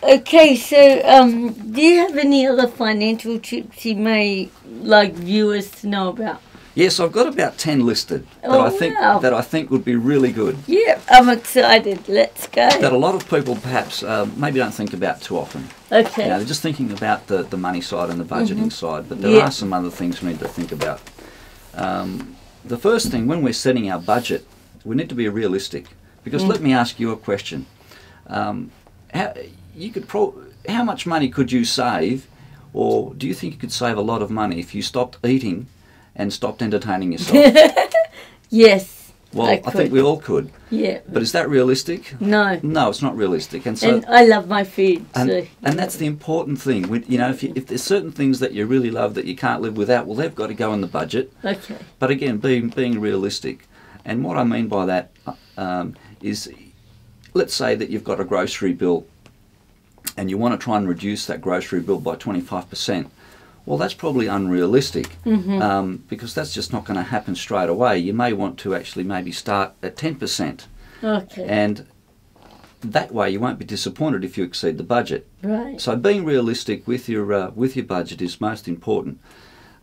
Okay, so do you have any other financial tips you may like viewers to know about? Yes, I've got about 10 listed that Oh, I wow. think would be really good. Yeah, I'm excited. Let's That go. a lot of people perhaps maybe don't think about too often. Okay. They're just thinking about the money side and the budgeting side, but there Yeah. are some other things we need to think about. The first thing, when we're setting our budget, we need to be realistic. Because let me ask you a question. How, how much money could you save, or do you think you could save a lot of money if you stopped eating and stopped entertaining yourself? Yes. Well, I think we all could. Yeah. But is that realistic? No. No, it's not realistic. And so, And I love my food. So. and that's the important thing. If there's certain things that you really love that you can't live without, well, they've got to go in the budget. Okay. But again, being realistic. And what I mean by that is, let's say that you've got a grocery bill and you want to try and reduce that grocery bill by 25%. Well, that's probably unrealistic because that's just not going to happen straight away. You may want to actually maybe start at 10%. Okay. And that way you won't be disappointed if you exceed the budget. Right. So being realistic with your budget is most important.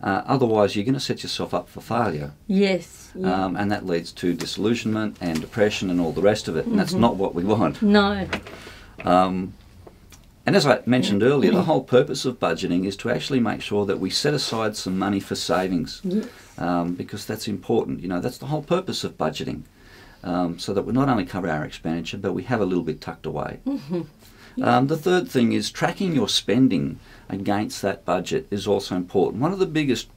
Otherwise, you're going to set yourself up for failure. Yes. Yeah. And that leads to disillusionment and depression and all the rest of it. And that's not what we want. No. And as I mentioned earlier, the whole purpose of budgeting is to actually make sure that we set aside some money for savings, Yes. because that's important. That's the whole purpose of budgeting, so that we not only cover our expenditure, but we have a little bit tucked away. The third thing is tracking your spending against that budget is also important. One of the biggest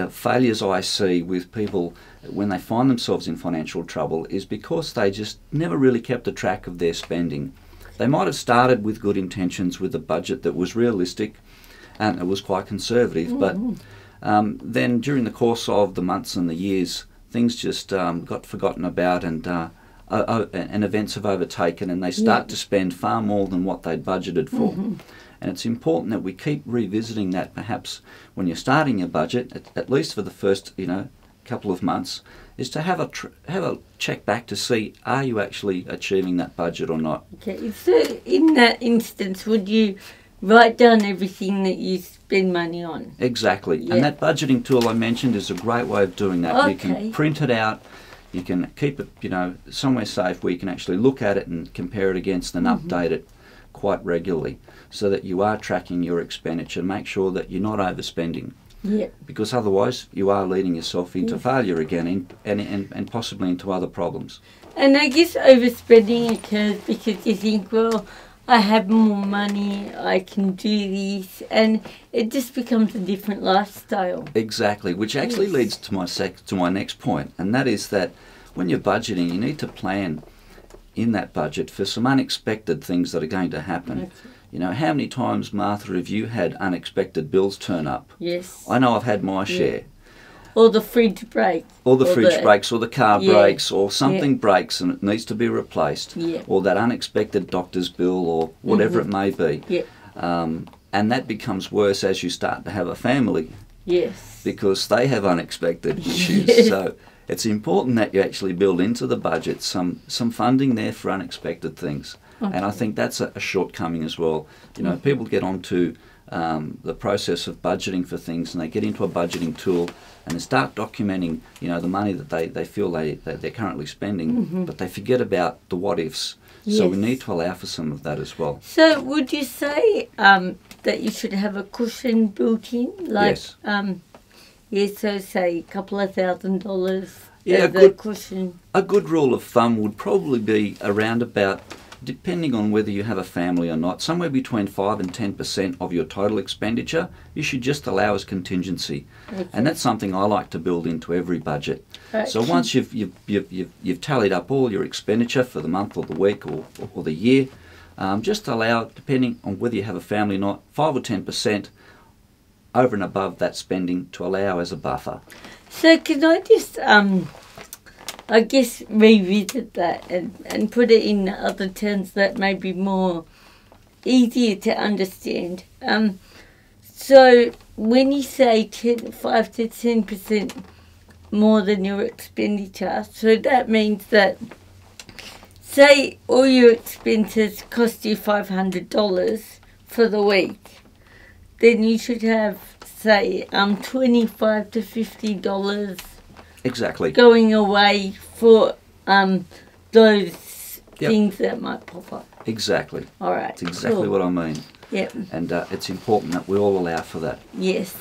failures I see with people when they find themselves in financial trouble is because they just never really kept a track of their spending. They might have started with good intentions, with a budget that was realistic and it was quite conservative, but then during the course of the months and the years, things just got forgotten about and events have overtaken, and they start to spend far more than what they'd budgeted for. And it's important that we keep revisiting that, perhaps when you're starting your budget, at least for the first couple of months, is to have a check back to see, are you actually achieving that budget or not? Okay. So in that instance, would you write down everything that you spend money on? Exactly. Yeah. And that budgeting tool I mentioned is a great way of doing that. Okay. You can print it out, you can keep it somewhere safe where you can actually look at it and compare it against and update it quite regularly, so that you are tracking your expenditure. Make sure that you're not overspending. Yeah. Because otherwise you are leading yourself into failure again and possibly into other problems. And I guess overspending occurs because you think, well, I have more money, I can do this, and it just becomes a different lifestyle. Exactly, which actually leads to my next point, and that is that when you're budgeting, you need to plan in that budget for some unexpected things that are going to happen. Okay. How many times, Martha, have you had unexpected bills turn up? Yes. I know I've had my share. Or the fridge break. Or the fridge breaks, or the car breaks, or something Yeah. breaks and it needs to be replaced. Yeah. Or that unexpected doctor's bill, or whatever it may be. Yeah. And that becomes worse as you start to have a family, Yes. because they have unexpected issues. Yes. So it's important that you actually build into the budget some funding there for unexpected things. Okay. And I think that's a shortcoming as well. People get onto the process of budgeting for things, and they get into a budgeting tool and they start documenting the money that they feel they're currently spending, but they forget about the what ifs. So we Yes. need to allow for some of that as well. So would you say that you should have a cushion built in? Like, Yes. so say a couple of $1,000 Yeah, as a cushion. A good rule of thumb would probably be around about, depending on whether you have a family or not, somewhere between 5 and 10% of your total expenditure you should just allow as contingency. Okay. And that's something I like to build into every budget. Right. So once you've tallied up all your expenditure for the month or the week or the year, just allow, depending on whether you have a family or not, 5 or 10% over and above that spending to allow as a buffer. So can I just, I guess, revisit that and put it in other terms that may be more easier to understand. So when you say 5 to 10% more than your expenditure, so that means that say all your expenses cost you $500 for the week, then you should have, say, $25 to $50 Exactly. going away for those Yep. things that might pop up. Exactly. All right. That's exactly cool. what I mean. Yep. And it's important that we all allow for that. Yes.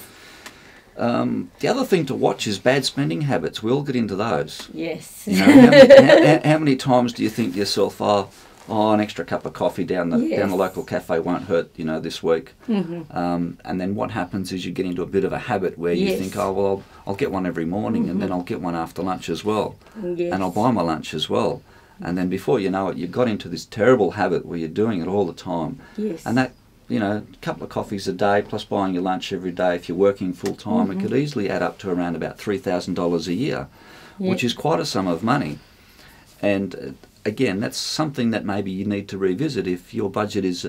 The other thing to watch is bad spending habits. We all get into those. Yes. You know, how many times do you think to yourself, oh, an extra cup of coffee down the Yes. local cafe won't hurt, this week. Mm-hmm. And then what happens is you get into a bit of a habit where you Yes. think, oh, well, I'll get one every morning and then I'll get one after lunch as well. Yes. And I'll buy my lunch as well. And then before you know it, you've got into this terrible habit where you're doing it all the time. Yes. And that, a couple of coffees a day plus buying your lunch every day, if you're working full time, it could easily add up to around about $3,000 a year, which is quite a sum of money. And again, that's something that maybe you need to revisit. If your budget is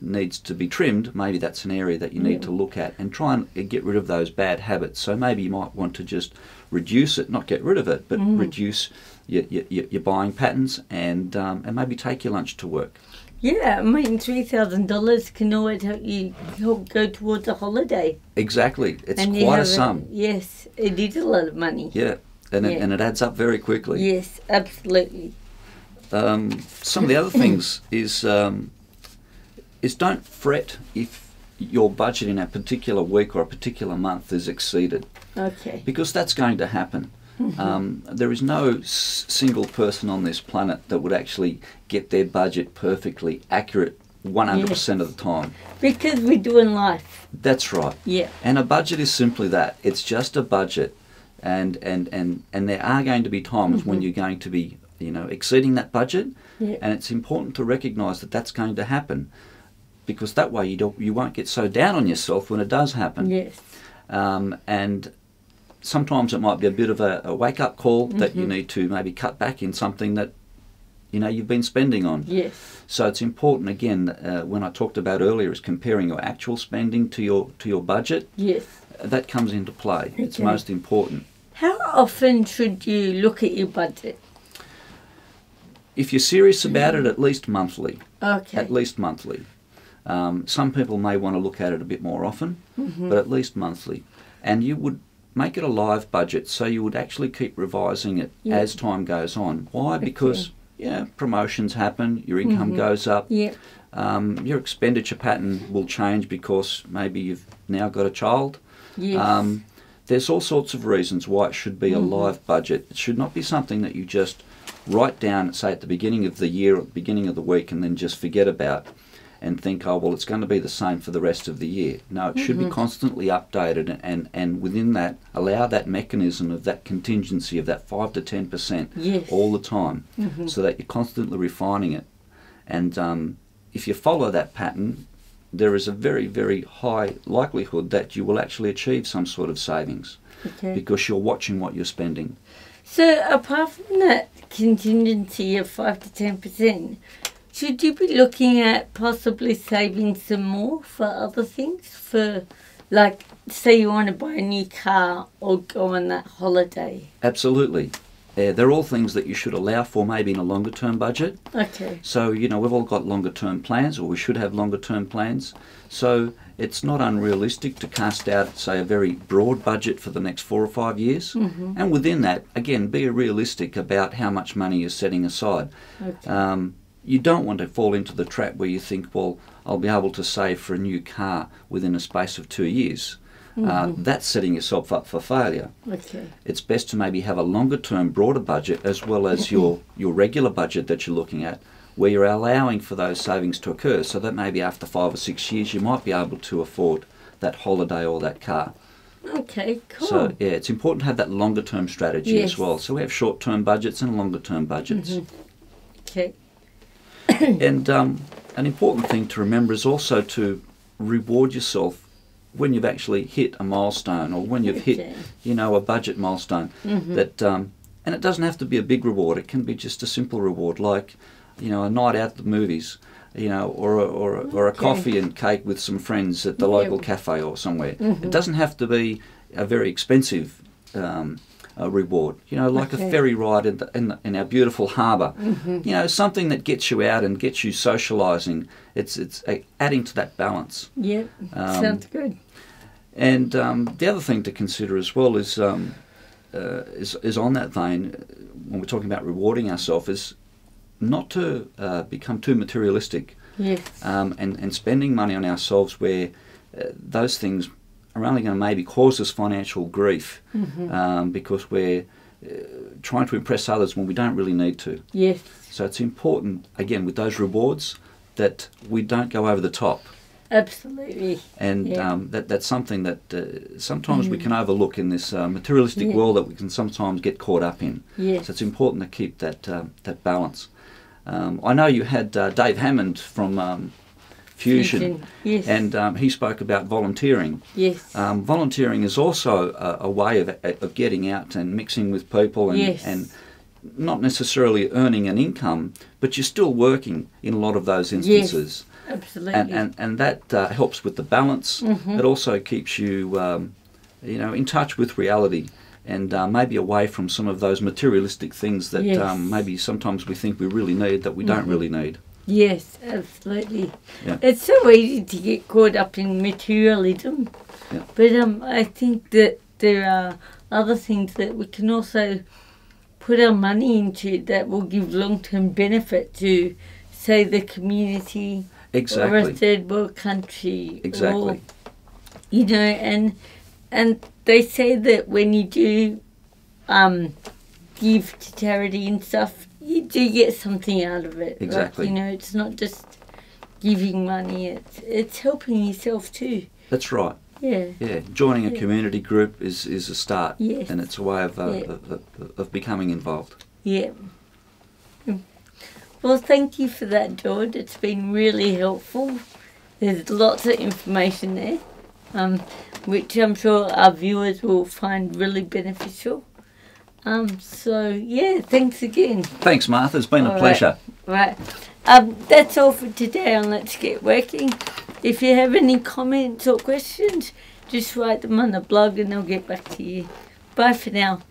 needs to be trimmed, maybe that's an area that you need to look at and try and get rid of those bad habits. So maybe you might want to just reduce it, not get rid of it, but reduce your buying patterns and maybe take your lunch to work. Yeah, I mean, $3,000 can always help go towards a holiday. Exactly. It's And you quite a have sum. Yes, it is a lot of money. Yeah. And it adds up very quickly. Yes, absolutely. Some of the other things is don't fret if your budget in a particular week or a particular month is exceeded, Okay. because that's going to happen. There is no single person on this planet that would actually get their budget perfectly accurate 100% of the time. Because we do in life. That's right. Yeah. And a budget is simply that. It's just a budget. And there are going to be times when you're going to be, exceeding that budget. Yeah. And it's important to recognise that that's going to happen, because that way you won't get so down on yourself when it does happen. Yes. And sometimes it might be a bit of a wake-up call that you need to maybe cut back in something that you've been spending on. Yes. So it's important, again, when I talked about earlier, is comparing your actual spending to your budget. Yes. That comes into play. It's Okay. most important. How often should you look at your budget? If you're serious about it, at least monthly. Okay. At least monthly. Some people may want to look at it a bit more often, but at least monthly. And you would make it a live budget, so you would actually keep revising it as time goes on. Why? Because promotions happen, your income goes up, Yeah. your expenditure pattern will change because maybe you've now got a child. Yes. There's all sorts of reasons why it should be a live budget. It should not be something that you just write down, say, at the beginning of the year or at the beginning of the week and then just forget about and think, oh, well, it's going to be the same for the rest of the year. No, it should be constantly updated, and within that, allow that mechanism of that contingency of that 5 to 10% all the time, so that you're constantly refining it. And if you follow that pattern, there is a very, very high likelihood that you will actually achieve some sort of savings, because you're watching what you're spending. So apart from that contingency of 5 to 10%, should you be looking at possibly saving some more for other things? For, like, say you want to buy a new car or go on that holiday? Absolutely. They're all things that you should allow for maybe in a longer term budget. Okay. So, we've all got longer term plans, or we should have longer term plans. So it's not unrealistic to cast out, say, a very broad budget for the next 4 or 5 years. And within that, again, be realistic about how much money you're setting aside. Okay. You don't want to fall into the trap where you think, well, I'll be able to save for a new car within a space of 2 years. That's setting yourself up for failure. Okay. It's best to maybe have a longer term, broader budget, as well as your regular budget that you're looking at, where you're allowing for those savings to occur, so that maybe after 5 or 6 years you might be able to afford that holiday or that car. Okay, cool. So it's important to have that longer term strategy as well. So we have short term budgets and longer term budgets. Okay. And an important thing to remember is also to reward yourself when you've actually hit a milestone, or when you've hit, a budget milestone. That and it doesn't have to be a big reward. It can be just a simple reward, like a night out at the movies, or a coffee and cake with some friends at the local cafe or somewhere. It doesn't have to be a very expensive reward. You know, like a ferry ride in our beautiful harbour. You know, something that gets you out and gets you socialising. It's adding to that balance. Yep, sounds good. And the other thing to consider as well is on that vein, when we're talking about rewarding ourselves, is not to become too materialistic. Yes. And spending money on ourselves where those things are only going to maybe cause us financial grief because we're trying to impress others when we don't really need to. Yes. So it's important, again, with those rewards, that we don't go over the top. Absolutely. And that's something that sometimes we can overlook in this materialistic world that we can sometimes get caught up in. Yes. So it's important to keep that balance. I know you had Dave Hammond from Fusion, yes. and he spoke about volunteering. Yes. Volunteering is also a way of getting out and mixing with people and not necessarily earning an income, but you're still working in a lot of those instances. Yes. Absolutely. And that helps with the balance. It also keeps you, in touch with reality and maybe away from some of those materialistic things that maybe sometimes we think we really need that we don't really need. Yes, absolutely. Yeah. It's so easy to get caught up in materialism, but I think that there are other things that we can also put our money into that will give long-term benefit to, say, the community. Exactly. Or a third world country. Exactly. Or, and they say that when you do give to charity and stuff, you do get something out of it. Exactly. Like, it's not just giving money, it's helping yourself too. That's right. Yeah. Yeah. Joining a community group is a start. Yes. And it's a way of becoming involved. Yeah. Well, thank you for that, George. It's been really helpful. There's lots of information there, which I'm sure our viewers will find really beneficial. Thanks again. Thanks, Martha. It's been a pleasure. Right. That's all for today on Let's Get Working. If you have any comments or questions, just write them on the blog and I'll get back to you. Bye for now.